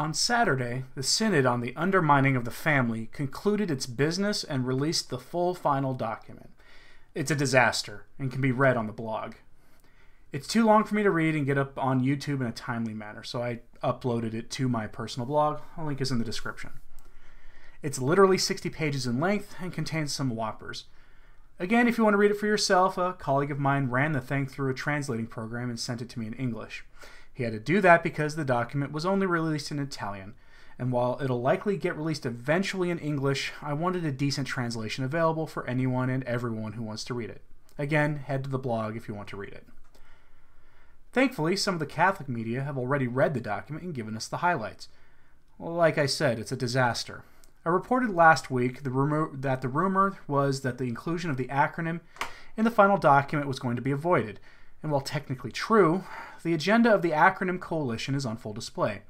On Saturday, the Synod on the Undermining of the Family concluded its business and released the full final document. It's a disaster and can be read on the blog. It's too long for me to read and get up on YouTube in a timely manner, so I uploaded it to my personal blog. A link is in the description. It's literally 60 pages in length and contains some whoppers. Again, if you want to read it for yourself, a colleague of mine ran the thing through a translating program and sent it to me in English. He had to do that because the document was only released in Italian, and while it'll likely get released eventually in English, I wanted a decent translation available for anyone and everyone who wants to read it. Again, head to the blog if you want to read it. Thankfully, some of the Catholic media have already read the document and given us the highlights. Like I said, it's a disaster. I reported last week the rumor was that the inclusion of the acronym in the final document was going to be avoided, and while technically true, the agenda of the acronym coalition is on full display.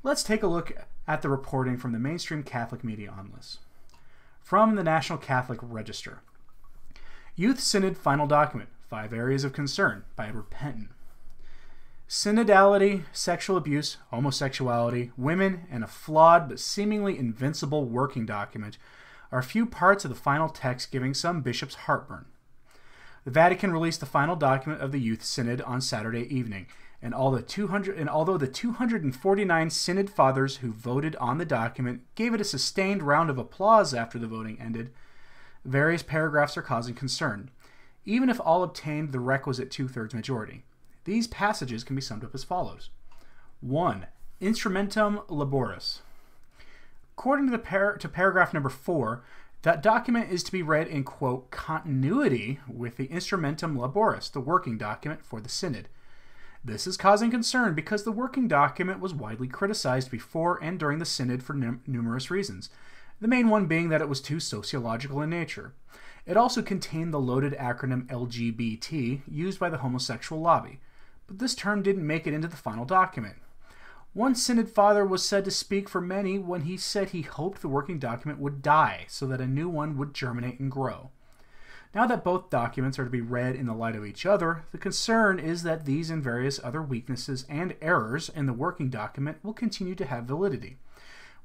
Let's take a look at the reporting from the mainstream Catholic media on this. From the National Catholic Register. Youth Synod Final Document, 5 Areas of Concern by Repentant. Synod Ality, sexual abuse, homosexuality, women, and a flawed but seemingly invincible working document are a few parts of the final text giving some bishops heartburn. The Vatican released the final document of the Youth Synod on Saturday evening, and although the 249 Synod Fathers who voted on the document gave it a sustained round of applause after the voting ended, various paragraphs are causing concern, even if all obtained the requisite 2/3 majority. These passages can be summed up as follows. 1. Instrumentum laboris. According to paragraph number 4, that document is to be read in, quote, continuity with the Instrumentum Laboris, the working document for the Synod. This is causing concern because the working document was widely criticized before and during the Synod for numerous reasons, the main one being that it was too sociological in nature. It also contained the loaded acronym LGBT used by the homosexual lobby, but this term didn't make it into the final document. One Synod Father was said to speak for many when he said he hoped the working document would die so that a new one would germinate and grow. Now that both documents are to be read in the light of each other, the concern is that these and various other weaknesses and errors in the working document will continue to have validity,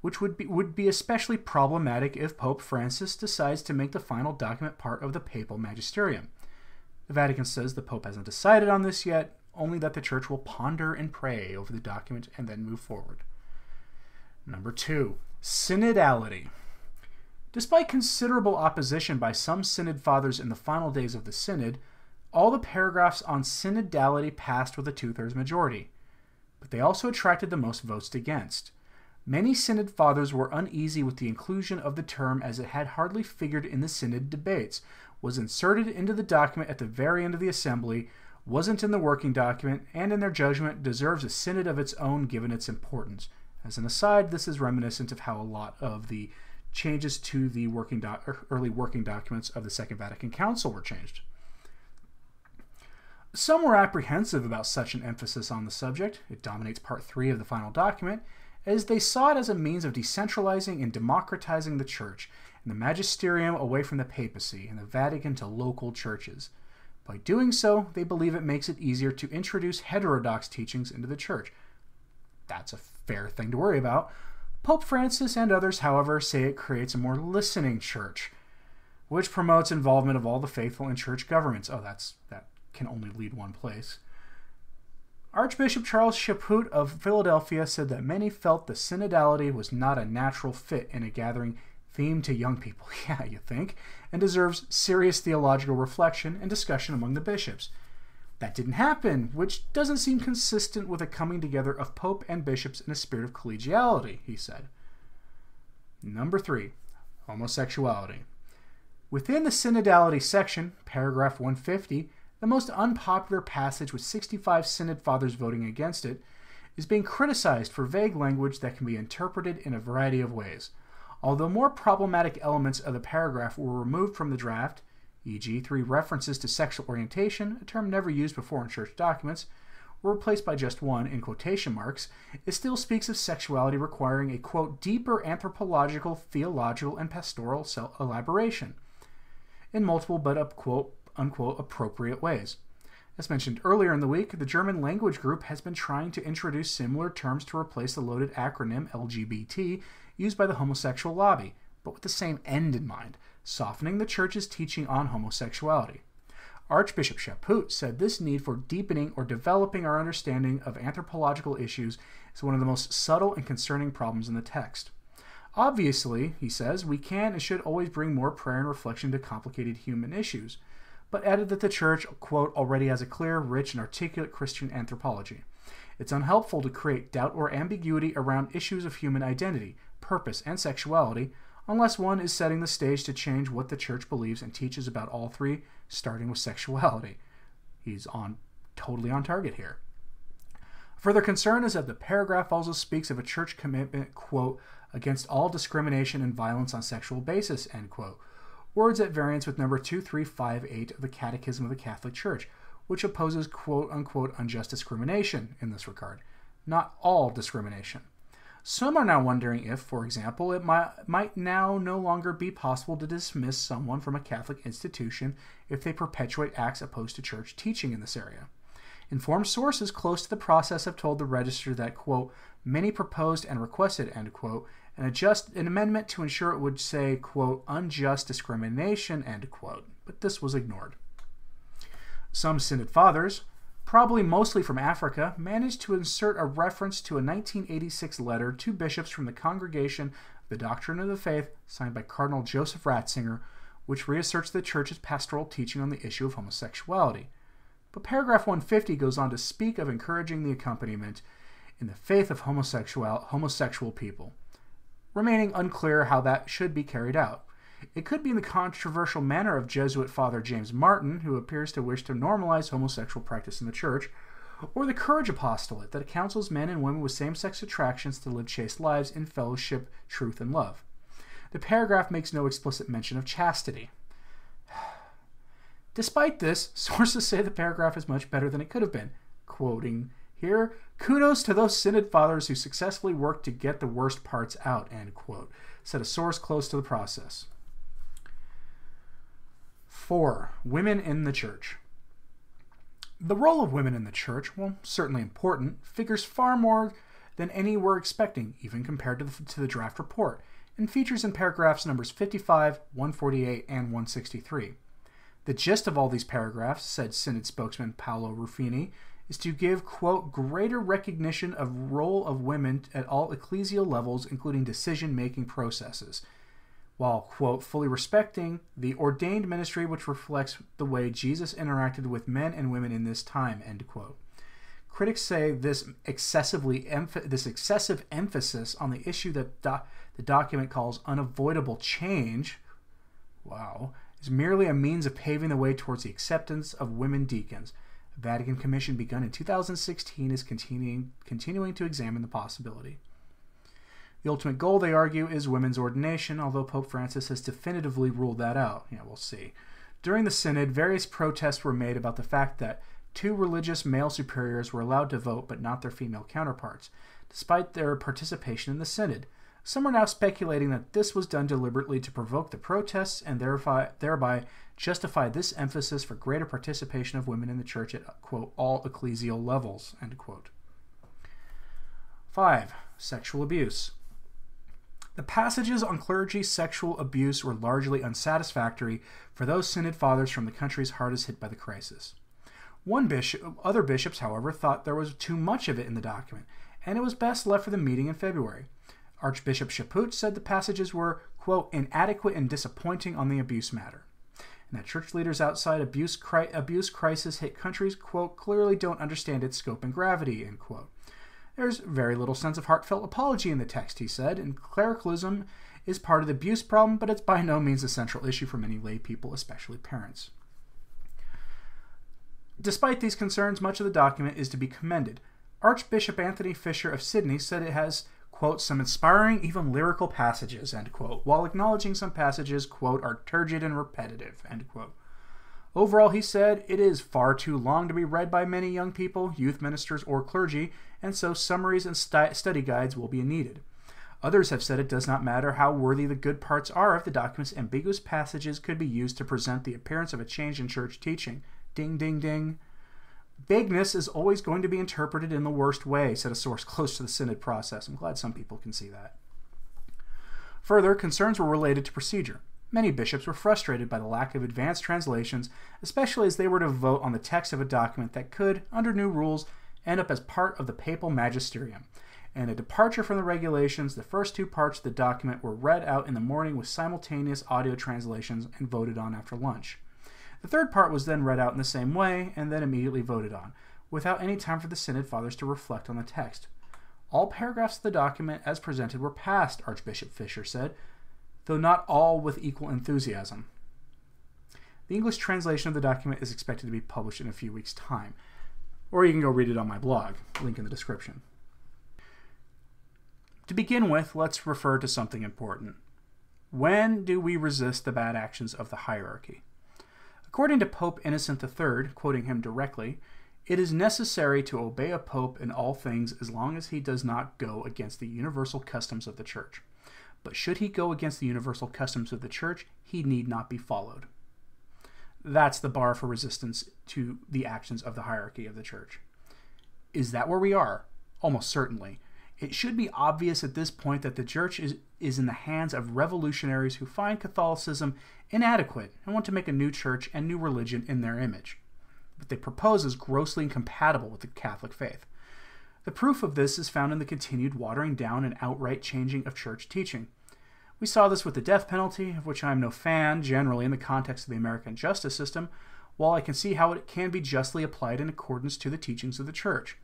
which would be especially problematic if Pope Francis decides to make the final document part of the papal magisterium. The Vatican says the Pope hasn't decided on this yet, only that the Church will ponder and pray over the document and then move forward. Number 2. Synod Ality. Despite considerable opposition by some Synod Fathers in the final days of the Synod, all the paragraphs on synodality passed with a 2/3 majority, but they also attracted the most votes against. Many Synod Fathers were uneasy with the inclusion of the term as it had hardly figured in the Synod debates, was inserted into the document at the very end of the assembly, wasn't in the working document, and in their judgment deserves a synod of its own given its importance. As an aside, this is reminiscent of how a lot of the changes to the early working documents of the Second Vatican Council were changed. Some were apprehensive about such an emphasis on the subject. It dominates part 3 of the final document, as they saw it as a means of decentralizing and democratizing the Church and the magisterium away from the papacy and the Vatican to local churches. By doing so, they believe it makes it easier to introduce heterodox teachings into the Church. That's a fair thing to worry about. Pope Francis and others, however, say it creates a more listening Church, which promotes involvement of all the faithful in Church governments. Oh, that can only lead one place. Archbishop Charles Chaput of Philadelphia said that many felt the synodality was not a natural fit in a gathering themed to young people, yeah, you think, and deserves serious theological reflection and discussion among the bishops. That didn't happen, which doesn't seem consistent with a coming together of Pope and bishops in a spirit of collegiality, he said. Number 3. Homosexuality. Within the synodality section, paragraph 150, the most unpopular passage with 65 Synod Fathers voting against it, is being criticized for vague language that can be interpreted in a variety of ways. Although more problematic elements of the paragraph were removed from the draft, e.g. 3 references to sexual orientation, a term never used before in church documents, were replaced by just one in quotation marks, it still speaks of sexuality requiring a, quote, deeper anthropological, theological, and pastoral elaboration in multiple but, quote, unquote, appropriate ways. As mentioned earlier in the week, the German language group has been trying to introduce similar terms to replace the loaded acronym LGBT used by the homosexual lobby, but with the same end in mind, softening the church's teaching on homosexuality. Archbishop Chaput said this need for deepening or developing our understanding of anthropological issues is one of the most subtle and concerning problems in the text. Obviously, he says, we can and should always bring more prayer and reflection to complicated human issues, but added that the church, quote, already has a clear, rich, and articulate Christian anthropology. It's unhelpful to create doubt or ambiguity around issues of human identity, purpose, and sexuality, unless one is setting the stage to change what the church believes and teaches about all three, starting with sexuality. He's totally on target here. Further concern is that the paragraph also speaks of a church commitment, quote, against all discrimination and violence on sexual basis, end quote. Words at variance with number 2358 of the Catechism of the Catholic Church, which opposes quote-unquote unjust discrimination in this regard, not all discrimination. Some are now wondering if, for example, it might now no longer be possible to dismiss someone from a Catholic institution if they perpetuate acts opposed to church teaching in this area. Informed sources close to the process have told the Register that, quote, many proposed and requested, end quote, an amendment to ensure it would say, quote, unjust discrimination, end quote, but this was ignored. Some Synod Fathers, probably mostly from Africa, managed to insert a reference to a 1986 letter to bishops from the Congregation of the Doctrine of the Faith, signed by Cardinal Joseph Ratzinger, which reasserts the Church's pastoral teaching on the issue of homosexuality. But paragraph 150 goes on to speak of encouraging the accompaniment in the faith of homosexual people, remaining unclear how that should be carried out. It could be in the controversial manner of Jesuit Father James Martin, who appears to wish to normalize homosexual practice in the Church, or the Courage Apostolate that counsels men and women with same-sex attractions to live chaste lives in fellowship, truth, and love. The paragraph makes no explicit mention of chastity. Despite this, sources say the paragraph is much better than it could have been. Quoting here, kudos to those Synod Fathers who successfully worked to get the worst parts out, end quote, said a source close to the process. 4. Women in the Church. The role of women in the Church, while certainly important, figures far more than any were expecting, even compared to the draft report, and features in paragraphs numbers 55, 148, and 163. The gist of all these paragraphs, said Synod spokesman Paolo Ruffini, is to give, quote, greater recognition of role of women at all ecclesial levels, including decision-making processes, while, quote, fully respecting the ordained ministry which reflects the way Jesus interacted with men and women in this time, end quote. Critics say this excessive emphasis on the issue that the document calls unavoidable change, wow, is merely a means of paving the way towards the acceptance of women deacons. A Vatican Commission begun in 2016 is continuing to examine the possibility. The ultimate goal, they argue, is women's ordination, although Pope Francis has definitively ruled that out. Yeah, we'll see. During the Synod, various protests were made about the fact that 2 religious male superiors were allowed to vote but not their female counterparts, despite their participation in the Synod. Some are now speculating that this was done deliberately to provoke the protests and thereby justify this emphasis for greater participation of women in the Church at, quote, all ecclesial levels, end quote. 5. Sexual abuse. The passages on clergy sexual abuse were largely unsatisfactory for those Synod Fathers from the countries hardest hit by the crisis. Other bishops, however, thought there was too much of it in the document, and it was best left for the meeting in February. Archbishop Chaput said the passages were, quote, inadequate and disappointing on the abuse matter, and that church leaders outside abuse crisis hit countries, quote, clearly don't understand its scope and gravity, end quote. There's very little sense of heartfelt apology in the text, he said, and clericalism is part of the abuse problem, but it's by no means a central issue for many lay people, especially parents. Despite these concerns, much of the document is to be commended. Archbishop Anthony Fisher of Sydney said it has, quote, some inspiring, even lyrical passages, end quote, while acknowledging some passages, quote, are turgid and repetitive, end quote. Overall, he said, it is far too long to be read by many young people, youth ministers, or clergy, and so summaries and study guides will be needed. Others have said it does not matter how worthy the good parts are if the document's ambiguous passages could be used to present the appearance of a change in church teaching. Ding, ding, ding. Vagueness is always going to be interpreted in the worst way, said a source close to the synod process. I'm glad some people can see that. Further, concerns were related to procedure. Many bishops were frustrated by the lack of advanced translations, especially as they were to vote on the text of a document that could, under new rules, end up as part of the papal magisterium. And a departure from the regulations, the first two parts of the document were read out in the morning with simultaneous audio translations and voted on after lunch. The third part was then read out in the same way and then immediately voted on, without any time for the Synod Fathers to reflect on the text. All paragraphs of the document as presented were passed, Archbishop Fisher said, though not all with equal enthusiasm. The English translation of the document is expected to be published in a few weeks' time, or you can go read it on my blog, link in the description. To begin with, let's refer to something important. When do we resist the bad actions of the hierarchy? According to Pope Innocent III, quoting him directly, it is necessary to obey a pope in all things as long as he does not go against the universal customs of the Church. But should he go against the universal customs of the Church, he need not be followed. That's the bar for resistance to the actions of the hierarchy of the Church. Is that where we are? Almost certainly. It should be obvious at this point that the Church is in the hands of revolutionaries who find Catholicism inadequate and want to make a new church and new religion in their image. What they propose is grossly incompatible with the Catholic faith. The proof of this is found in the continued watering down and outright changing of church teaching. We saw this with the death penalty, of which I am no fan generally in the context of the American justice system, while I can see how it can be justly applied in accordance to the teachings of the Church.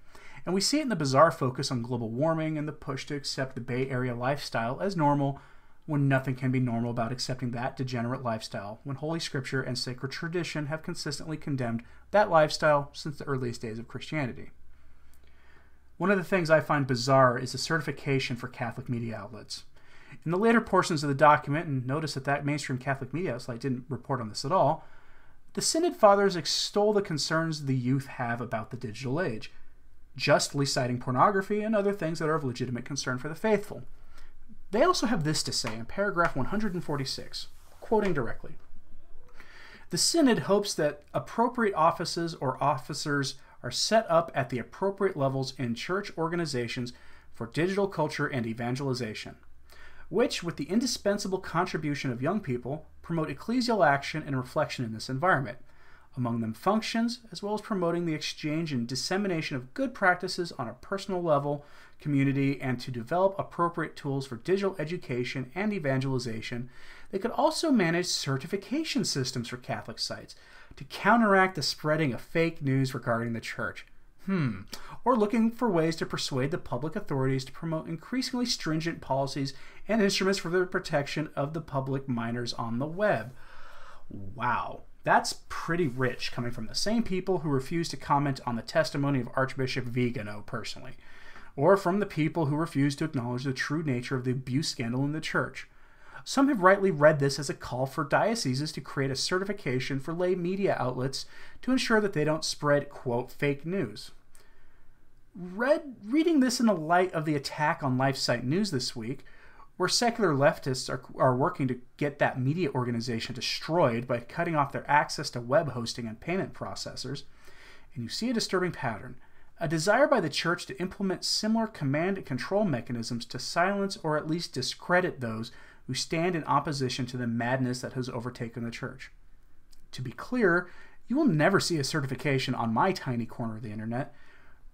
And we see it in the bizarre focus on global warming and the push to accept the Bay Area lifestyle as normal when nothing can be normal about accepting that degenerate lifestyle, when Holy Scripture and sacred tradition have consistently condemned that lifestyle since the earliest days of Christianity. One of the things I find bizarre is the certification for Catholic media outlets. In the later portions of the document, and notice that mainstream Catholic media outlet didn't report on this at all, the Synod Fathers extol the concerns the youth have about the digital age, justly citing pornography and other things that are of legitimate concern for the faithful. They also have this to say in paragraph 146, quoting directly. The Synod hopes that appropriate offices or officers are set up at the appropriate levels in church organizations for digital culture and evangelization, which, with the indispensable contribution of young people, promote ecclesial action and reflection in this environment, among them functions, as well as promoting the exchange and dissemination of good practices on a personal level, community, and to develop appropriate tools for digital education and evangelization. They could also manage certification systems for Catholic sites to counteract the spreading of fake news regarding the Church. Or looking for ways to persuade the public authorities to promote increasingly stringent policies and instruments for the protection of the public minors on the web. Wow. That's pretty rich, coming from the same people who refuse to comment on the testimony of Archbishop Vigano personally, or from the people who refuse to acknowledge the true nature of the abuse scandal in the Church. Some have rightly read this as a call for dioceses to create a certification for lay media outlets to ensure that they don't spread, quote, fake news. Reading this in the light of the attack on LifeSite News this week, where secular leftists are working to get that media organization destroyed by cutting off their access to web hosting and payment processors, and you see a disturbing pattern, a desire by the Church to implement similar command and control mechanisms to silence or at least discredit those who stand in opposition to the madness that has overtaken the Church. To be clear, you will never see a certification on my tiny corner of the internet,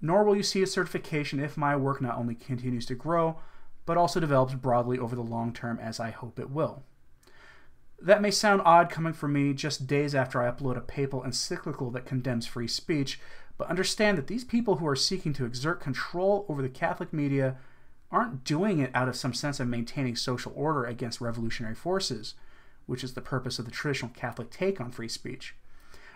nor will you see a certification if my work not only continues to grow, but also develops broadly over the long term, as I hope it will. That may sound odd coming from me just days after I upload a papal encyclical that condemns free speech, but understand that these people who are seeking to exert control over the Catholic media aren't doing it out of some sense of maintaining social order against revolutionary forces, which is the purpose of the traditional Catholic take on free speech.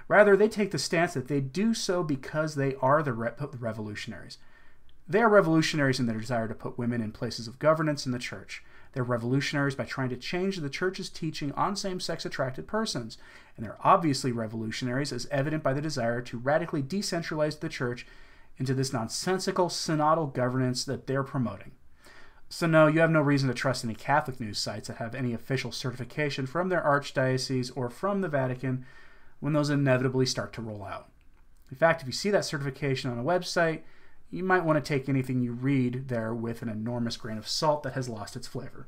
Rather, they take the stance that they do so because they are the revolutionaries. They are revolutionaries in their desire to put women in places of governance in the Church. They're revolutionaries by trying to change the Church's teaching on same-sex attracted persons. And they're obviously revolutionaries as evident by the desire to radically decentralize the Church into this nonsensical synodal governance that they're promoting. So no, you have no reason to trust any Catholic news sites that have any official certification from their archdiocese or from the Vatican when those inevitably start to roll out. In fact, if you see that certification on a website, you might want to take anything you read there with an enormous grain of salt that has lost its flavor.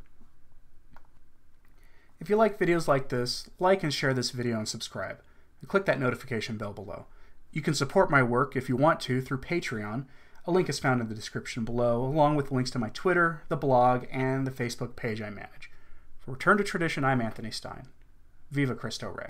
If you like videos like this, like and share this video and subscribe, and click that notification bell below. You can support my work if you want to through Patreon. A link is found in the description below, along with links to my Twitter, the blog, and the Facebook page I manage. For Return to Tradition, I'm Anthony Stein. Viva Cristo Rey.